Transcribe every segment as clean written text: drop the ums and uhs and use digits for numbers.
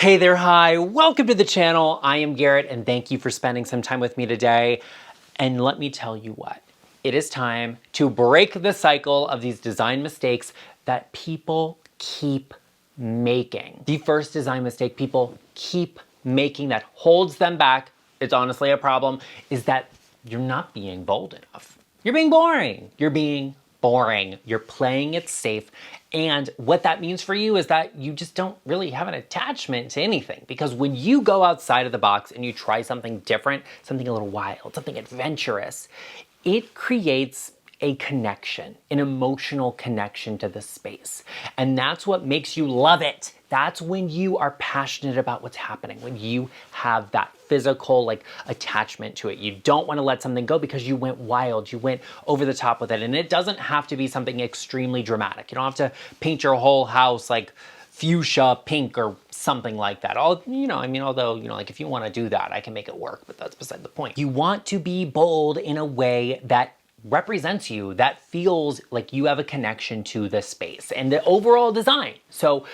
Hey there, hi, welcome to the channel. I am Garrett and thank you for spending some time with me today. And let me tell you what, it is time to break the cycle of these design mistakes that people keep making. The first design mistake people keep making that holds them back, it's honestly a problem, is that you're not being bold enough. You're being boring. You're being boring. You're playing it safe. And what that means for you is that you just don't really have an attachment to anything, because when you go outside of the box and you try something different, something a little wild, something adventurous, it creates a connection, an emotional connection to the space. And that's what makes you love it. That's when you are passionate about what's happening, when you have that physical attachment to it. You don't want to let something go because you went wild, you went over the top with it. And it doesn't have to be something extremely dramatic. You don't have to paint your whole house like fuchsia pink or something like that. Although, if you want to do that, I can make it work, but that's beside the point. You want to be bold in a way that represents you, that feels like you have a connection to the space and the overall design. So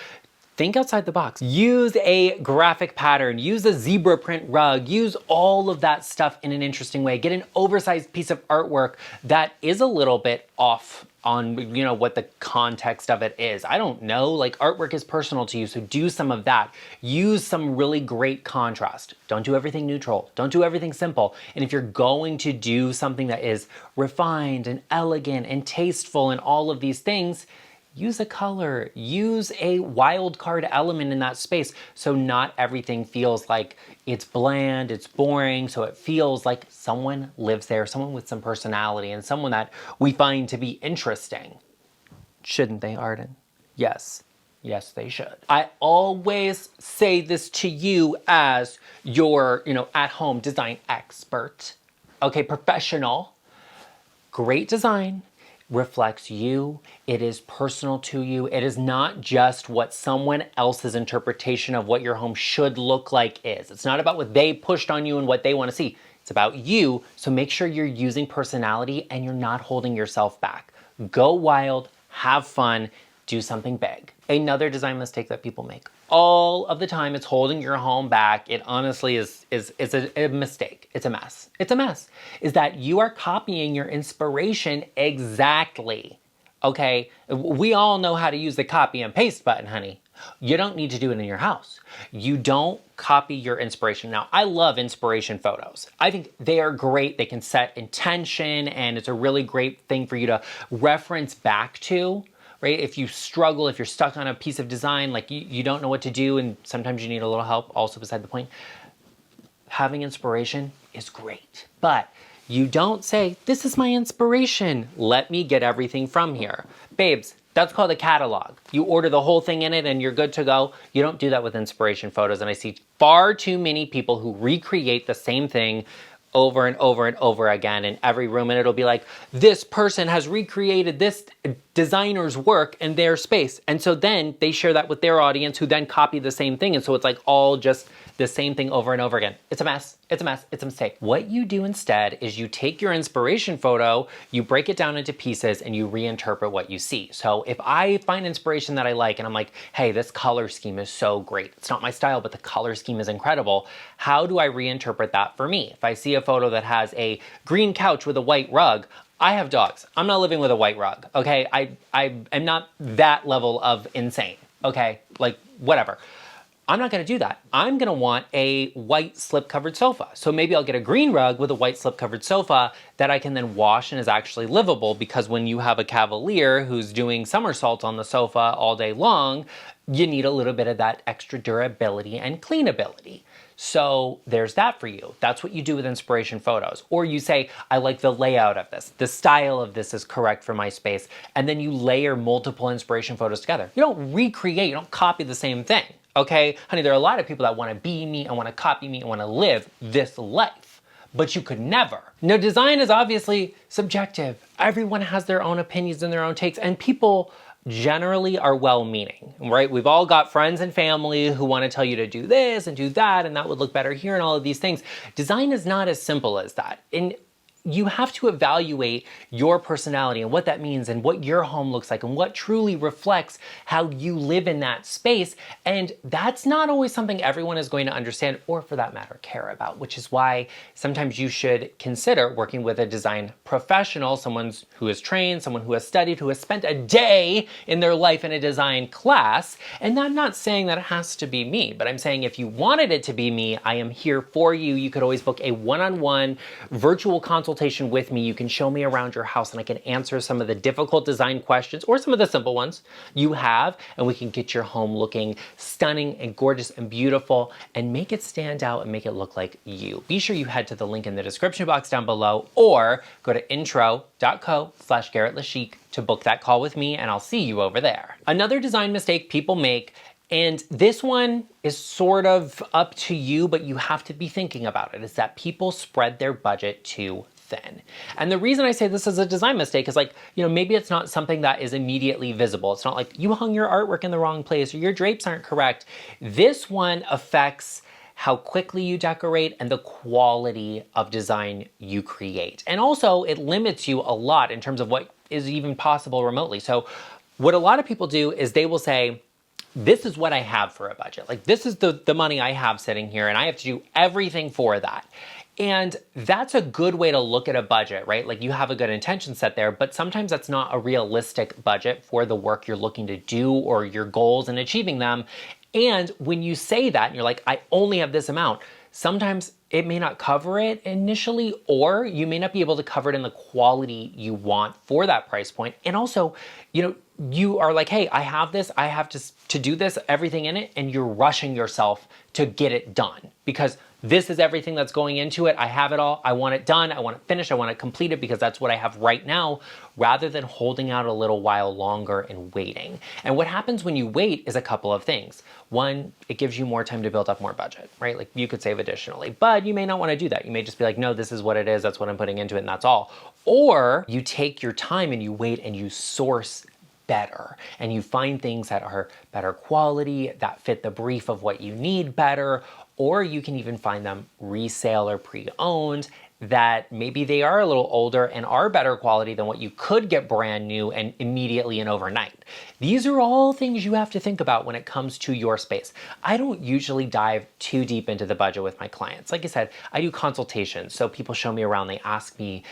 think outside the box. Use a graphic pattern, use a zebra print rug, use all of that stuff in an interesting way. Get an oversized piece of artwork that is a little bit off on, what the context of it is. I don't know, artwork is personal to you, so do some of that. Use some really great contrast. Don't do everything neutral. Don't do everything simple. And if you're going to do something that is refined and elegant and tasteful and all of these things, use a color, use a wild card element in that space so not everything feels like it's bland, it's boring, so it feels like someone lives there, someone with some personality and someone that we find to be interesting. Shouldn't they, Arden? Yes. Yes, they should. I always say this to you as your, at-home design expert, okay, professional. Great design reflects you, it is personal to you. It is not just what someone else's interpretation of what your home should look like is. It's not about what they pushed on you and what they want to see. It's about you, so make sure you're using personality and you're not holding yourself back. Go wild, have fun, do something big. Another design mistake that people make all of the time, it's holding your home back. It honestly is a mistake. It's a mess. It's a mess. Is that you are copying your inspiration exactly. Okay, we all know how to use the copy and paste button, honey. You don't need to do it in your house. You don't copy your inspiration. Now, I love inspiration photos. I think they are great. They can set intention, and it's a really great thing for you to reference back to. Right? If you struggle, if you're stuck on a piece of design, you don't know what to do, and sometimes you need a little help, also beside the point, having inspiration is great. But you don't say, this is my inspiration, let me get everything from here. Babes, that's called a catalog. You order the whole thing in it and you're good to go. You don't do that with inspiration photos, and I see far too many people who recreate the same thing over and over and over again in every room, and it'll be like, this person has recreated this designer's work in their space, and so then they share that with their audience, who then copy the same thing, and so it's like all just the same thing over and over again. It's a mess. It's a mess. It's a mistake. What you do instead is you take your inspiration photo, you break it down into pieces, and you reinterpret what you see. So if I find inspiration that I like, and I'm like, hey, this color scheme is so great. It's not my style, but the color scheme is incredible. How do I reinterpret that for me? If I see a photo that has a green couch with a white rug, I have dogs. I'm not living with a white rug, okay? I am not that level of insane, okay? Whatever. I'm not gonna do that. I'm gonna want a white slip-covered sofa. So maybe I'll get a green rug with a white slip-covered sofa that I can then wash and is actually livable, because when you have a cavalier who's doing somersaults on the sofa all day long, you need a little bit of that extra durability and cleanability. So there's that for you. That's what you do with inspiration photos. Or you say, I like the layout of this. The style of this is correct for my space. And then you layer multiple inspiration photos together. You don't recreate, you don't copy the same thing. Okay, honey, there are a lot of people that want to be me and want to copy me and want to live this life, but you could never. Now, design is obviously subjective. Everyone has their own opinions and their own takes, and people generally are well-meaning, right? We've all got friends and family who want to tell you to do this and do that, and that would look better here and all of these things. Design is not as simple as that. And you have to evaluate your personality and what that means and what your home looks like and what truly reflects how you live in that space. And that's not always something everyone is going to understand or, for that matter, care about, which is why sometimes you should consider working with a design professional, someone who is trained, someone who has studied, who has spent a day in their life in a design class. And I'm not saying that it has to be me, but I'm saying if you wanted it to be me, I am here for you. You could always book a one-on-one virtual consultation with me. You can show me around your house and I can answer some of the difficult design questions or some of the simple ones you have, and we can get your home looking stunning and gorgeous and beautiful and make it stand out and make it look like you. Be sure you head to the link in the description box down below or go to intro.co/GarrettLeChic to book that call with me, and I'll see you over there. Another design mistake people make, and this one is sort of up to you, but you have to be thinking about it, is that people spread their budget too thin. And the reason I say this is a design mistake is, like, you know, maybe it's not something that is immediately visible. It's not like you hung your artwork in the wrong place or your drapes aren't correct. This one affects how quickly you decorate and the quality of design you create. And also it limits you a lot in terms of what is even possible remotely. So what a lot of people do is they will say, this is what I have for a budget. Like, this is the money I have sitting here and I have to do everything for that. And that's a good way to look at a budget, right? Like, you have a good intention set there, but sometimes that's not a realistic budget for the work you're looking to do or your goals and achieving them. And when you say that and you're like, I only have this amount, sometimes it may not cover it initially, or you may not be able to cover it in the quality you want for that price point. And also, you know, you are like, hey, I have this, I have to do this, everything in it, and you're rushing yourself to get it done because this is everything that's going into it. I have it all. I want it done. I want it finished. I want it completed because that's what I have right now, rather than holding out a little while longer and waiting. And what happens when you wait is a couple of things. One, it gives you more time to build up more budget, right? Like, you could save additionally, but you may not want to do that. You may just be like, no, this is what it is. That's what I'm putting into it, and that's all. Or you take your time and you wait and you source better and you find things that are better quality, that fit the brief of what you need better, or you can even find them resale or pre-owned that maybe they are a little older and are better quality than what you could get brand new and immediately and overnight. These are all things you have to think about when it comes to your space. I don't usually dive too deep into the budget with my clients. Like I said, I do consultations. So people show me around, they ask me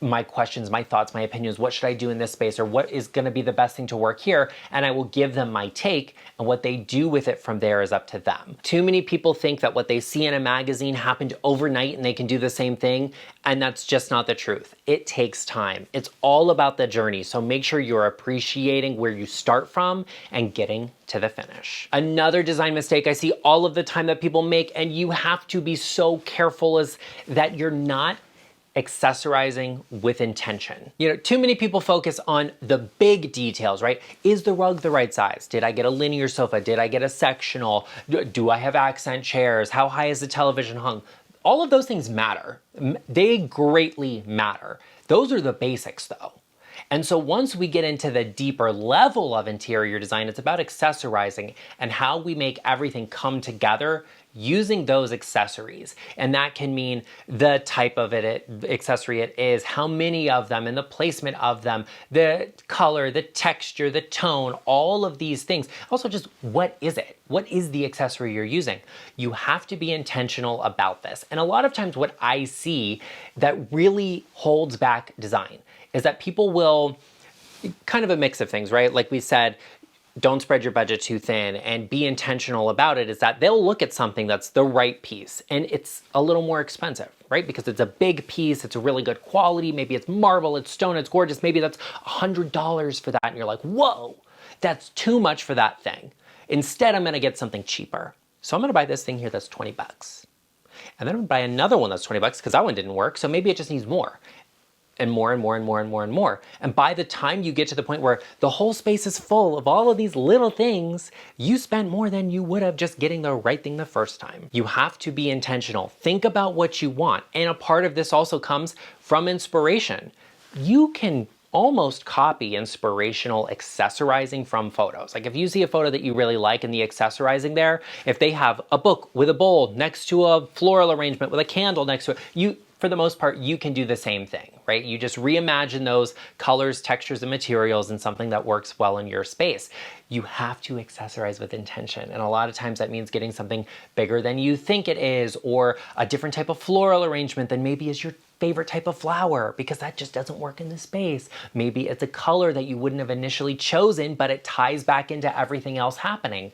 my questions, my thoughts, my opinions, what should I do in this space, or what is gonna be the best thing to work here, and I will give them my take, and what they do with it from there is up to them. Too many people think that what they see in a magazine happened overnight and they can do the same thing, and that's just not the truth. It takes time. It's all about the journey, so make sure you're appreciating where you start from and getting to the finish. Another design mistake I see all of the time that people make, and you have to be so careful, is that you're not accessorizing with intention. You know, too many people focus on the big details, right? Is the rug the right size? Did I get a linear sofa? Did I get a sectional? Do I have accent chairs? How high is the television hung? All of those things matter. They greatly matter. Those are the basics though. And so once we get into the deeper level of interior design, it's about accessorizing and how we make everything come together using those accessories. And that can mean the type of accessory it is, how many of them, and the placement of them, the color, the texture, the tone, all of these things. Also, just what is it? What is the accessory you're using? You have to be intentional about this. And a lot of times what I see that really holds back design is that people will, kind of a mix of things, right? Like we said, don't spread your budget too thin and be intentional about it, is that they'll look at something that's the right piece and it's a little more expensive, right? Because it's a big piece, it's a really good quality, maybe it's marble, it's stone, it's gorgeous, maybe that's $100 for that, and you're like, whoa, that's too much for that thing. Instead, I'm gonna get something cheaper. So I'm gonna buy this thing here that's 20 bucks. And then I'm gonna buy another one that's 20 bucks because that one didn't work, so maybe it just needs more. And more and more and more and more and more. And by the time you get to the point where the whole space is full of all of these little things, you spent more than you would have just getting the right thing the first time. You have to be intentional. Think about what you want. And a part of this also comes from inspiration. You can almost copy inspirational accessorizing from photos. Like if you see a photo that you really like and the accessorizing there, if they have a book with a bowl next to a floral arrangement with a candle next to it, for the most part, you can do the same thing, right? You just reimagine those colors, textures, and materials in something that works well in your space. You have to accessorize with intention. And a lot of times that means getting something bigger than you think it is, or a different type of floral arrangement than maybe is your favorite type of flower, because that just doesn't work in the space. Maybe it's a color that you wouldn't have initially chosen, but it ties back into everything else happening.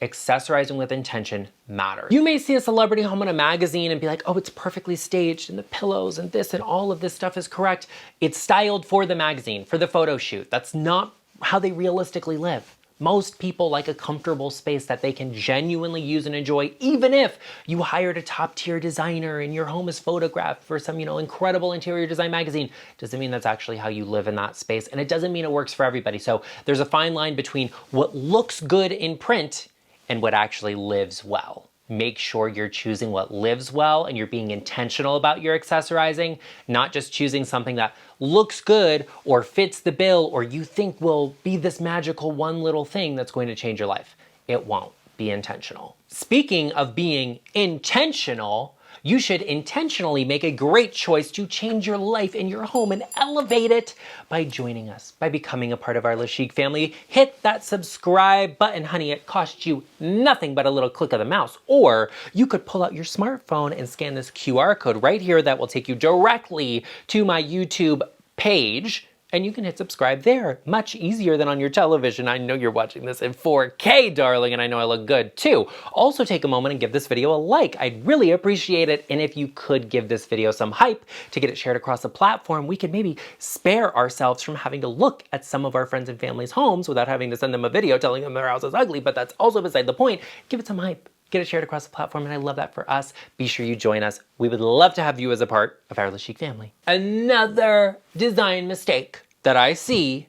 Accessorizing with intention matters. You may see a celebrity home in a magazine and be like, oh, it's perfectly staged and the pillows and this and all of this stuff is correct. It's styled for the magazine, for the photo shoot. That's not how they realistically live. Most people like a comfortable space that they can genuinely use and enjoy, even if you hired a top-tier designer and your home is photographed for some, incredible interior design magazine. Doesn't mean that's actually how you live in that space, and it doesn't mean it works for everybody. So there's a fine line between what looks good in print and what actually lives well. Make sure you're choosing what lives well and you're being intentional about your accessorizing, not just choosing something that looks good or fits the bill or you think will be this magical one little thing that's going to change your life. It won't. Be intentional. Speaking of being intentional, you should intentionally make a great choice to change your life and your home and elevate it by joining us, by becoming a part of our GarrettLeChic family. Hit that subscribe button, honey. It costs you nothing but a little click of the mouse. Or you could pull out your smartphone and scan this QR code right here that will take you directly to my YouTube page. And you can hit subscribe there. Much easier than on your television. I know you're watching this in 4K, darling, and I know I look good too. Also take a moment and give this video a like. I'd really appreciate it. And if you could give this video some hype to get it shared across the platform, we could maybe spare ourselves from having to look at some of our friends and family's homes without having to send them a video telling them their house is ugly, but that's also beside the point. Give it some hype. Get it shared across the platform, and I love that for us. Be sure you join us. We would love to have you as a part of our GarrettLeChic family. Another design mistake that I see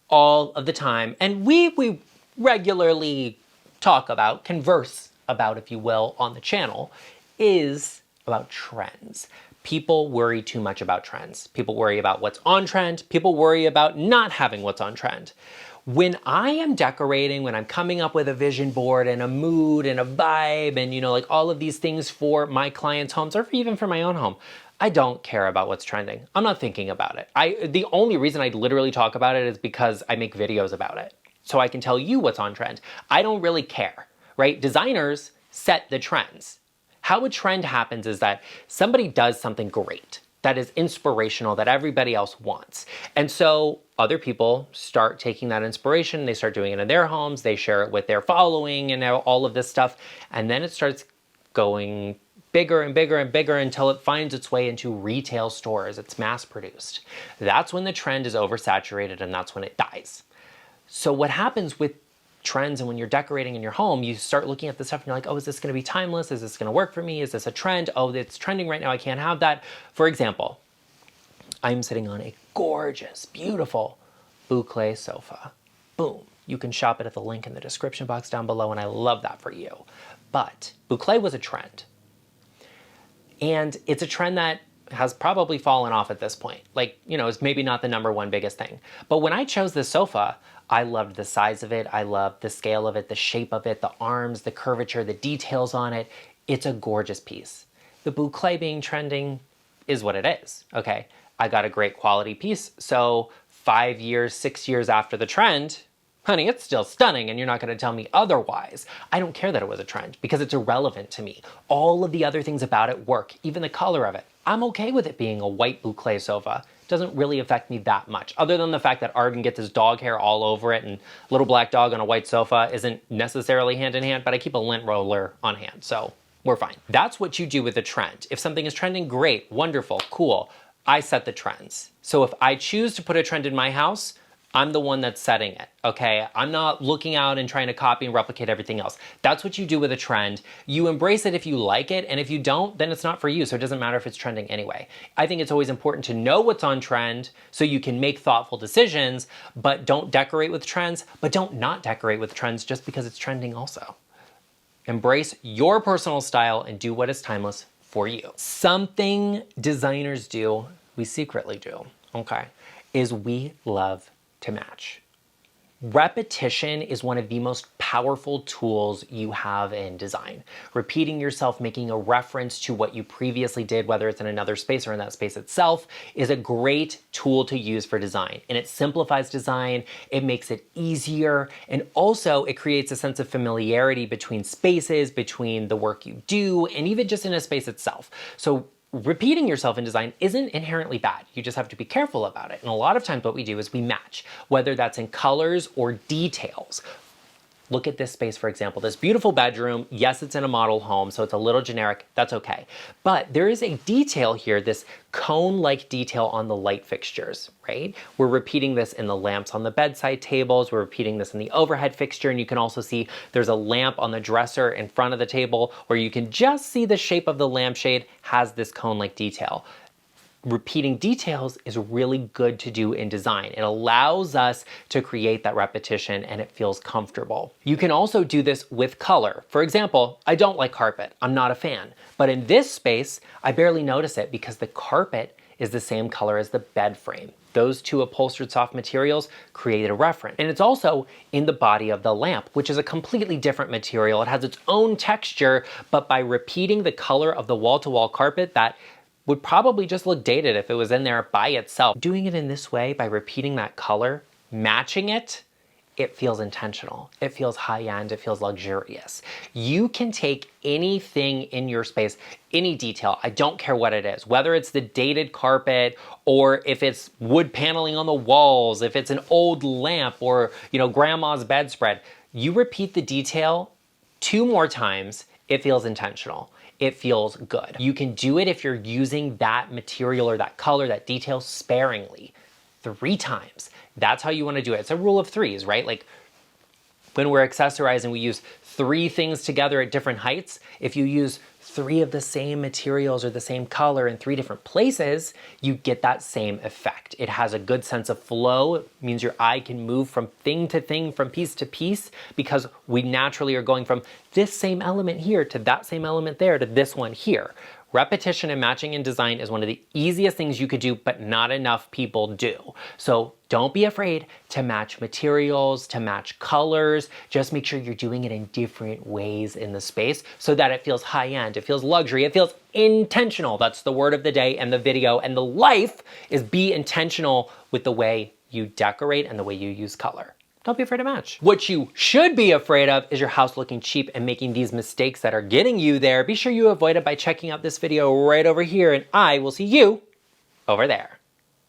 all of the time, and we regularly talk about, converse about, if you will, on the channel, is about trends. People worry too much about trends. People worry about what's on trend. People worry about not having what's on trend. When I am decorating, when I'm coming up with a vision board and a mood and a vibe and, like all of these things for my clients' homes or even for my own home, I don't care about what's trending. I'm not thinking about it. The only reason I literally talk about it is because I make videos about it. So I can tell you what's on trend. I don't really care, right? Designers set the trends. How a trend happens is that somebody does something great, that is inspirational, that everybody else wants. And so other people start taking that inspiration, they start doing it in their homes, they share it with their following and all of this stuff. And then it starts going bigger and bigger and bigger until it finds its way into retail stores. It's mass produced. That's when the trend is oversaturated and that's when it dies. So what happens with trends and when you're decorating in your home, you start looking at this stuff and you're like, oh, is this gonna be timeless? Is this gonna work for me? Is this a trend? Oh, it's trending right now, I can't have that. For example, I'm sitting on a gorgeous, beautiful boucle sofa. Boom. You can shop it at the link in the description box down below, and I love that for you. But boucle was a trend. And it's a trend that has probably fallen off at this point. It's maybe not the number one biggest thing. But when I chose this sofa, I loved the size of it. I loved the scale of it, the shape of it, the arms, the curvature, the details on it. It's a gorgeous piece. The boucle being trending is what it is, okay? I got a great quality piece. So 5 years, 6 years after the trend, honey, it's still stunning and you're not gonna tell me otherwise. I don't care that it was a trend because it's irrelevant to me. All of the other things about it work, even the color of it. I'm okay with it being a white boucle sofa. It doesn't really affect me that much, other than the fact that Arden gets his dog hair all over it and little black dog on a white sofa isn't necessarily hand in hand, but I keep a lint roller on hand, so we're fine. That's what you do with a trend. If something is trending, great, wonderful, cool. I set the trends. So if I choose to put a trend in my house, I'm the one that's setting it, okay? I'm not looking out and trying to copy and replicate everything else. That's what you do with a trend. You embrace it if you like it, and if you don't, then it's not for you, so it doesn't matter if it's trending anyway. I think it's always important to know what's on trend so you can make thoughtful decisions, but don't decorate with trends, but don't not decorate with trends just because it's trending also. Embrace your personal style and do what is timeless for you. Something designers do, we secretly do, okay, is we love to match. Repetition is one of the most powerful tools you have in design. Repeating yourself, making a reference to what you previously did, whether it's in another space or in that space itself, is a great tool to use for design. And it simplifies design, it makes it easier, and also it creates a sense of familiarity between spaces, between the work you do, and even just in a space itself. So repeating yourself in design isn't inherently bad. You just have to be careful about it. And a lot of times what we do is we match, whether that's in colors or details. Look at this space, for example, this beautiful bedroom. Yes, it's in a model home, so it's a little generic. That's okay. But there is a detail here, this cone-like detail on the light fixtures, right? We're repeating this in the lamps on the bedside tables. We're repeating this in the overhead fixture. And you can also see there's a lamp on the dresser in front of the table where you can just see the shape of the lampshade has this cone-like detail. Repeating details is really good to do in design. It allows us to create that repetition and it feels comfortable. You can also do this with color. For example, I don't like carpet. I'm not a fan. But in this space, I barely notice it because the carpet is the same color as the bed frame. Those two upholstered soft materials create a reference. And it's also in the body of the lamp, which is a completely different material. It has its own texture, but by repeating the color of the wall-to-wall carpet that would probably just look dated if it was in there by itself. Doing it in this way, by repeating that color, matching it, it feels intentional. It feels high-end, it feels luxurious. You can take anything in your space, any detail, I don't care what it is, whether it's the dated carpet or if it's wood paneling on the walls, if it's an old lamp or, grandma's bedspread. You repeat the detail 2 more times, it feels intentional. It feels good. You can do it if you're using that material or that color, that detail sparingly, 3 times. That's how you want to do it. It's a rule of 3s, right? Like when we're accessorizing, we use 3 things together at different heights. If you use 3 of the same materials or the same color in 3 different places, you get that same effect. It has a good sense of flow. It means your eye can move from thing to thing, from piece to piece, because we naturally are going from this same element here to that same element there to this one here. Repetition and matching in design is one of the easiest things you could do, but not enough people do. So don't be afraid to match materials, to match colors. Just make sure you're doing it in different ways in the space so that it feels high-end, it feels luxury, it feels intentional. That's the word of the day and the video. And the life is be intentional with the way you decorate and the way you use color. Don't be afraid to match. What you should be afraid of is your house looking cheap and making these mistakes that are getting you there. Be sure you avoid it by checking out this video right over here, and I will see you over there.